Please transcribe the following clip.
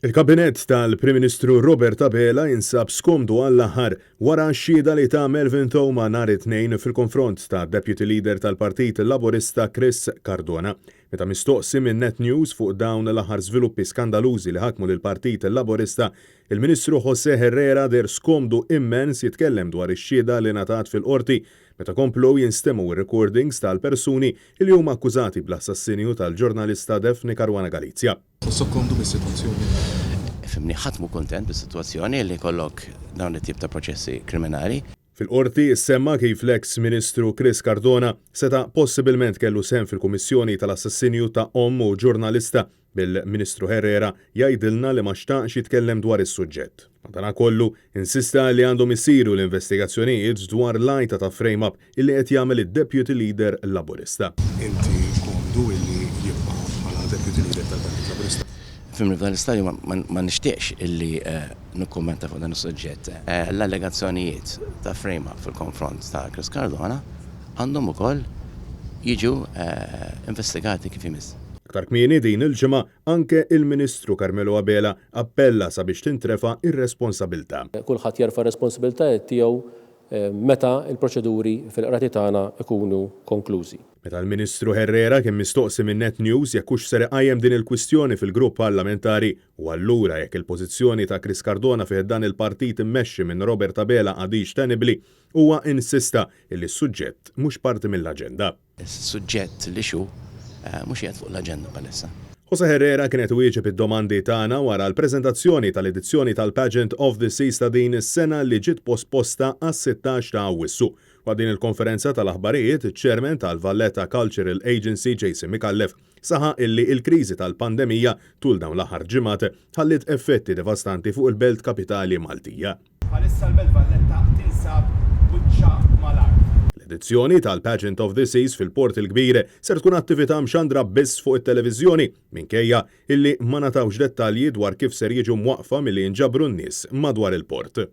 Il-Kabinett tal-Prim Ministru Robert Abela jinsab skomdu għall-aħħar wara x-xhieda li ta' Melvin Theuma nhar it-Tnejn fil-konfront ta' Deputy Leader tal-Partit Laburista Chris Cardona. Meta mistoqsi minn Net News fuq dawn l-aħħar żviluppi skandalużi li ħakmu lill-Partit Laburista, il-Ministru Josè Herrera der skomdu immens jitkellem dwar ix-xhieda li ngħatat fil-qorti meta komplu jinstemu recordings tal-persuni li huma akkużati bl-assassinju tal-ġurnalista Daphne Caruana Galizja. Skomdu bis-sitwazzjoni. Fimni ħatmu kontent bis-sitwazzjoni li kollok dawn it-tip ta' proċessi kriminali. Fil-qorti issemma kif l-eks Ministru Chris Cardona seta' possibilment kellu sehem fil-kummissjoni tal-assassinju ta' u ġurnalista bil-Ministru Herrera jgħidilna li ma xtaqx jitkellem dwar is-suġġett. Madankollu insista li għandhom isiru l-investigazzjonijiet dwar l-għajta ta' frame-up illi qed jagħmel id-Deputy Leader Laburista. Inti kondu illi jibqa' bħala Deputy Leader tal-Partit Laburista. Fimni f'dan l-istadju ma nixtieqx illi nikkummenta fuq dan is-suġġett. L-allegazzjonijiet ta' frame-up fil-konfront ta' Chris Cardona għandhom ukoll jiġu investigati kif imiss. Aktar kmieni din il-ġimgħa anke il-Ministru Abela appella sabiex tintrefa' ir-responsabbiltà. Kulħadd jerfa' responsabbiltajiet tiegħu meta l-proċeduri fil-qrati tagħna ikunu konklużi. Meta l-Ministru Herrera kien mistoqsi minn Net News jekk hux ser iqajjem din il-kwistjoni fil-grupp parlamentari u allura jekk il-pożizzjoni ta' Chris Cardona fih dan il-partit immexxi minn Robert Abela għadix tenibbli, huwa insista li s-suġġett mhux parti mill-aġenda. Is-suġġett li xu mhux qiegħed fuq l-aġenda bħalissa. Josè Herrera kienet wieġeb id-domandi tagħna wara l-preżentazzjoni tal-edizzjoni tal-Pageant of the Seas ta' din is-sena li ġiet posposta għas-16 ta' Awwissu. Wa din il-konferenza tal-aħbarijiet iċ-Chairman tal-Valletta Cultural Agency Josè saħaq illi il-kriżi tal-pandemija tul dawn l-aħħar ġimgħat ħallit effetti devastanti fuq il-Belt Kapitali Maltija. Bħalissa l-Belt Valletta tinsab wiċċa mal-art. L-edizzjoni tal-Pageant of the Seas fil-Port il-Kbir ser tkun attività mxandra biss fuq it-televiżjoni minkejja illi ma natawx dettalji dwar kif ser jiġu mwaqfa milli jinġabru n-nies madwar il-port.